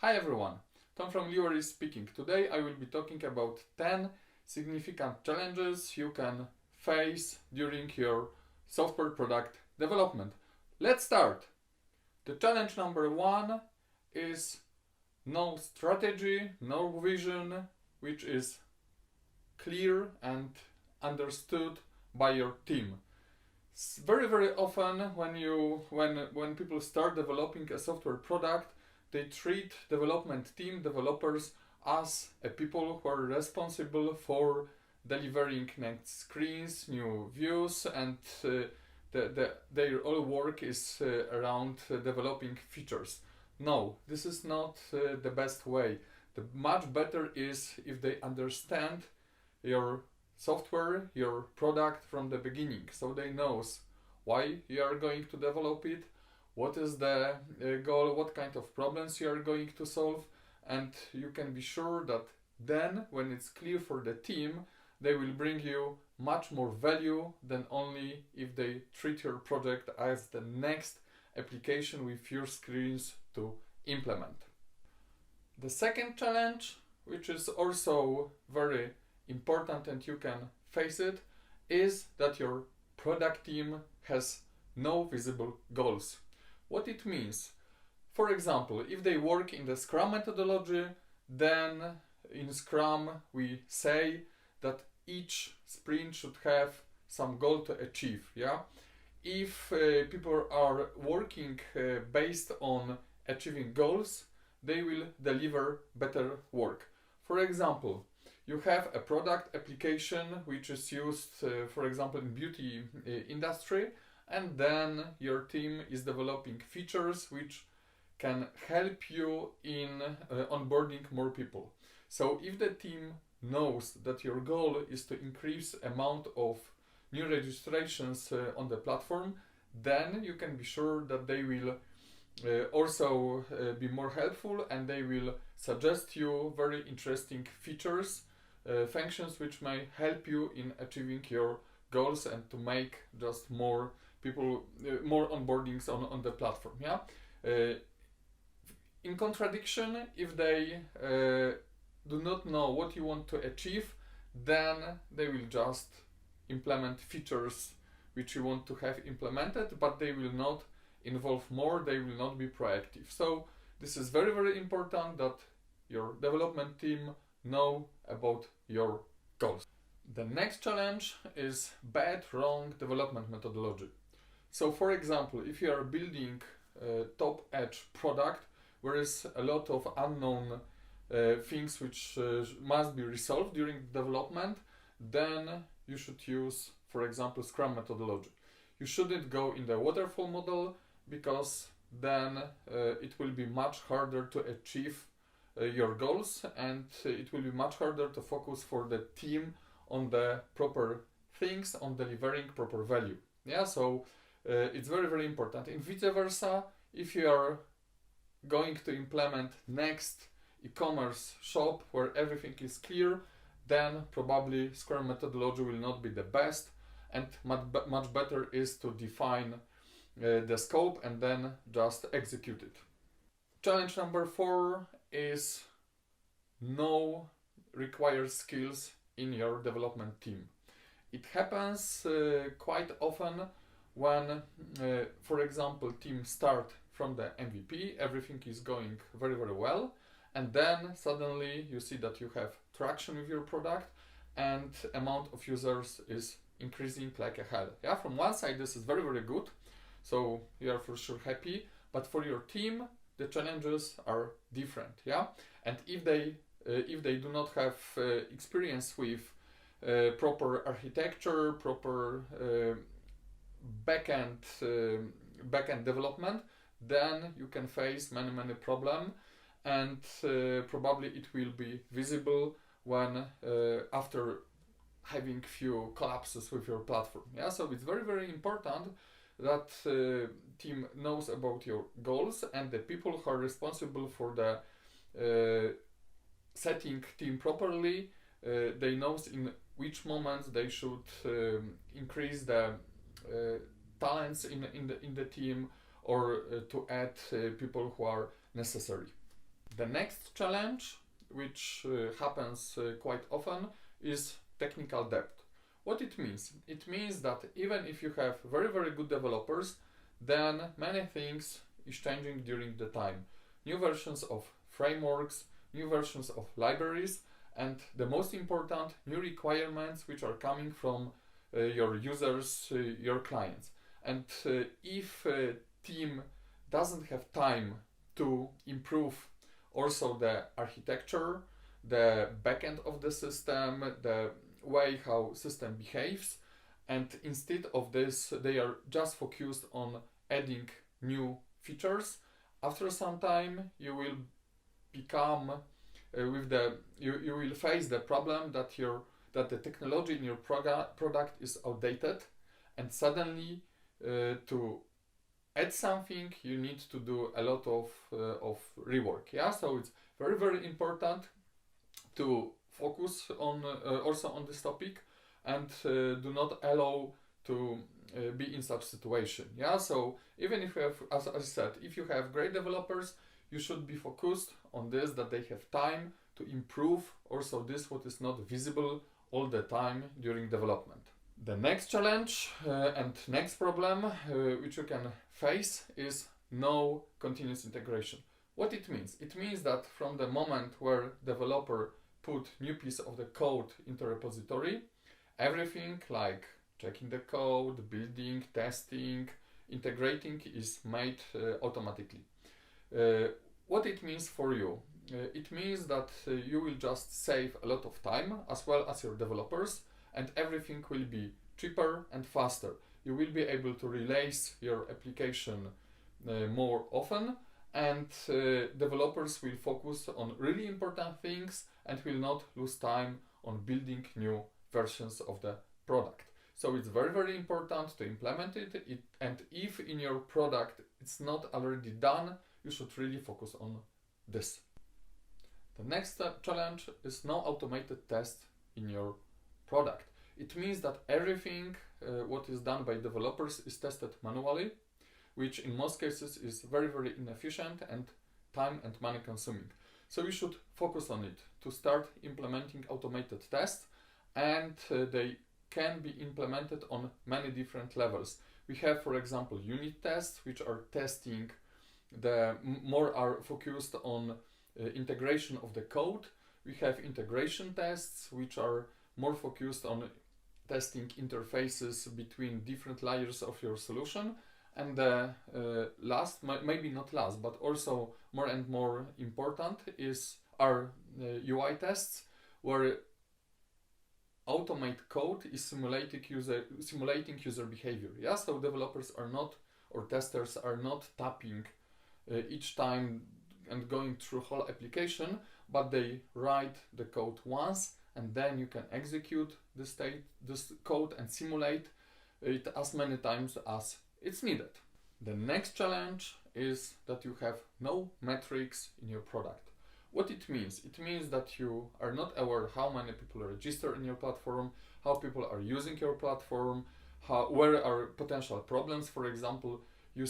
Hi everyone, Tom from Livery speaking. Today I will be talking about 10 significant challenges you can face during your software product development. Let's start. The challenge number 1 is no strategy, no vision, which is clear and understood by your team. Very often when people start developing a software product, they treat development team developers as a people who are responsible for delivering next screens, new views, and their all work is around developing features. No, this is not the best way. The much better is if they understand your software, your product from the beginning, so they knows why you are going to develop it, what is the goal, what kind of problems you are going to solve, and you can be sure that then when it's clear for the team, they will bring you much more value than only if they treat your project as the next application with few screens to implement. The second challenge, which is also very important and you can face it, is that your product team has no visible goals. What it means? For example, if they work in the Scrum methodology, then in Scrum we say that each sprint should have some goal to achieve. If people are working based on achieving goals, they will deliver better work. For example, you have a product application which is used, for example, in beauty industry, and then your team is developing features which can help you in onboarding more people. So if the team knows that your goal is to increase amount of new registrations on the platform, then you can be sure that they will also be more helpful, and they will suggest you very interesting features, functions which may help you in achieving your goals and to make just more people, more onboardings on the platform. In contradiction, if they do not know what you want to achieve, then they will just implement features which you want to have implemented, but they will not involve more, they will not be proactive. So this is very important that your development team know about your goals. The next challenge is bad, wrong development methodology. So for example, if you are building a top edge product where is a lot of unknown things which must be resolved during development, then you should use, for example, Scrum methodology. You shouldn't go in the waterfall model, because then it will be much harder to achieve your goals, and it will be much harder to focus for the team on the proper things, on delivering proper value. So it's very important. In vice versa, if you are going to implement next e-commerce shop where everything is clear, then probably Scrum methodology will not be the best, and much better is to define the scope and then just execute it. Challenge number 4 is no required skills in your development team. It happens quite often when, for example, teams start from the MVP, everything is going very well, and then suddenly you see that you have traction with your product and amount of users is increasing like a hell. From one side this is very good, so you are for sure happy, but for your team the challenges are different. And if they do not have experience with proper architecture, proper backend development, then you can face many problems, and probably it will be visible when after having few collapses with your platform. So it's very important that team knows about your goals, and the people who are responsible for the setting team properly, they knows in which moments they should increase the talents in the team, or to add people who are necessary. The next challenge, which happens quite often, is technical debt. What it means? It means that even if you have very, very good developers, then many things is changing during the time. New versions of frameworks, new versions of libraries, and the most important, new requirements which are coming from your users, your clients. And if a team doesn't have time to improve also the architecture, the backend of the system, the way how system behaves, and instead of this they are just focused on adding new features, after some time you will become you will face the problem that the technology in your product is outdated, and suddenly to add something you need to do a lot of rework. Yeah, so it's very, very important to focus on also on this topic, and do not allow to be in such situation. Yeah, so even if you have, as I said, if you have great developers, you should be focused on this, that they have time to improve also this what is not visible all the time during development. The next challenge and next problem which you can face is no continuous integration. What it means? It means that from the moment where developer put new piece of the code into repository, everything like checking the code, building, testing, integrating is made automatically. What it means for you? It means that you will just save a lot of time as well as your developers, and everything will be cheaper and faster. You will be able to release your application more often, and developers will focus on really important things and will not lose time on building new versions of the product. So it's very, very important to implement it, and if in your product it's not already done, you should really focus on this. The next challenge is no automated test in your product. It means that everything what is done by developers is tested manually, which in most cases is very, very inefficient and time and money consuming. So you should focus on it to start implementing automated tests, and they can be implemented on many different levels. We have, for example, unit tests, which are testing more are focused on integration of the code. We have integration tests, which are more focused on testing interfaces between different layers of your solution. And the last, maybe not last, but also more and more important are UI tests, where automate code is simulating user behavior. Yeah, so developers are not, or testers are not tapping each time and going through whole application, but they write the code once, and then you can execute this code and simulate it as many times as it's needed. The next challenge is that you have no metrics in your product. What it means? It means that you are not aware how many people register in your platform, how people are using your platform, where are potential problems. For example, you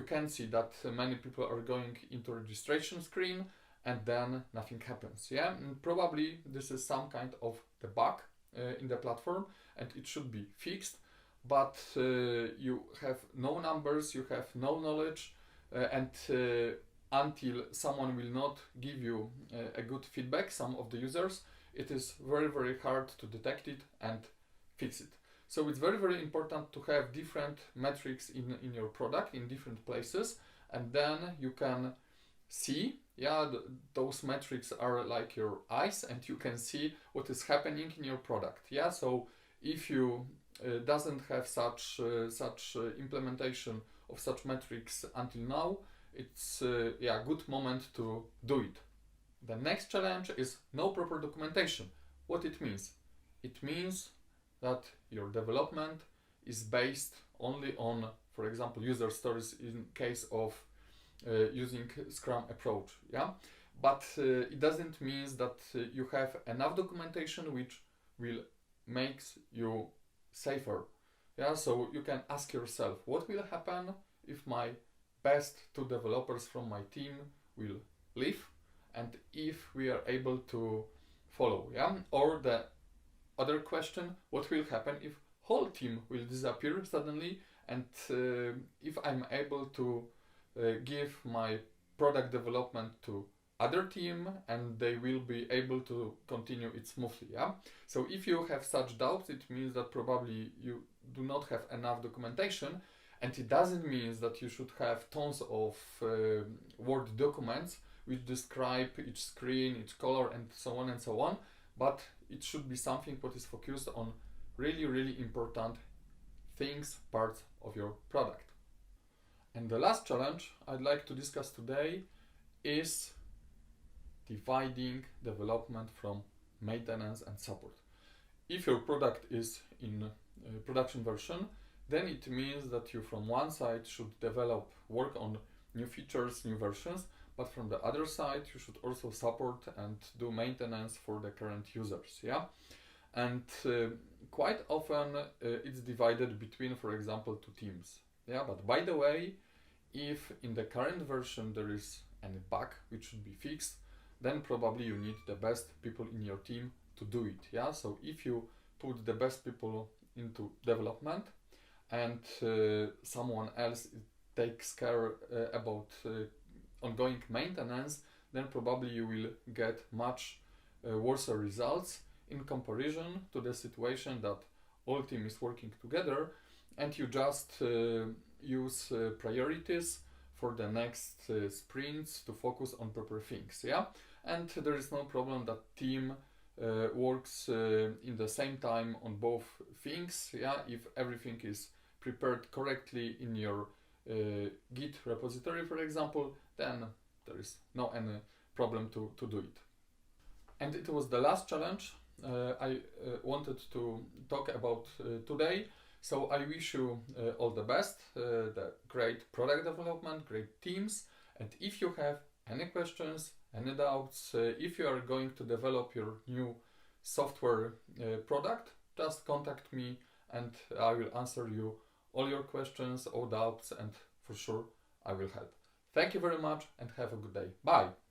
can see that many people are going into registration screen and then nothing happens. Yeah, and probably this is some kind of the bug in the platform, and it should be fixed. But you have no numbers, you have no knowledge, and until someone will not give you a good feedback, some of the users, it is very, very hard to detect it and fix it. So it's very, very important to have different metrics in your product in different places, and then you can see, those metrics are like your eyes, and you can see what is happening in your product. Yeah, so if you doesn't have such implementation of such metrics until now, it's a good moment to do it. The next challenge is no proper documentation. What it means? It means that your development is based only on, for example, user stories in case of using Scrum approach. Yeah, but it doesn't mean that you have enough documentation which will make you safer. Yeah, so you can ask yourself, what will happen if my best two developers from my team will leave and if we are able to follow. Yeah? Or the other question, what will happen if whole team will disappear suddenly, and if I'm able to give my product development to other team and they will be able to continue it smoothly. Yeah. So if you have such doubts, it means that probably you do not have enough documentation, and it doesn't mean that you should have tons of Word documents which describe each screen, each color, and so on and so on, but it should be something what is focused on really important things, parts of your product. And the last challenge I'd like to discuss today is dividing development from maintenance and support. If your product is in production version, then it means that you from one side should develop, work on new features, new versions, but from the other side you should also support and do maintenance for the current users. Yeah. And quite often it's divided between, for example, two teams. Yeah, but by the way, if in the current version there is any bug which should be fixed, then probably you need the best people in your team to do it. Yeah, so if you put the best people into development and someone else takes care about ongoing maintenance, then probably you will get much worse results in comparison to the situation that all team is working together and you just use priorities for the next sprints to focus on proper things. Yeah, and there is no problem that team works in the same time on both things. Yeah, if everything is prepared correctly in your Git repository, for example, then there is no any problem to do it. And it was the last challenge I wanted to talk about today. So I wish you all the best, the great product development, great teams. And if you have any questions, any doubts, if you are going to develop your new software product, just contact me and I will answer you all your questions, all doubts, and for sure I will help. Thank you very much and have a good day. Bye.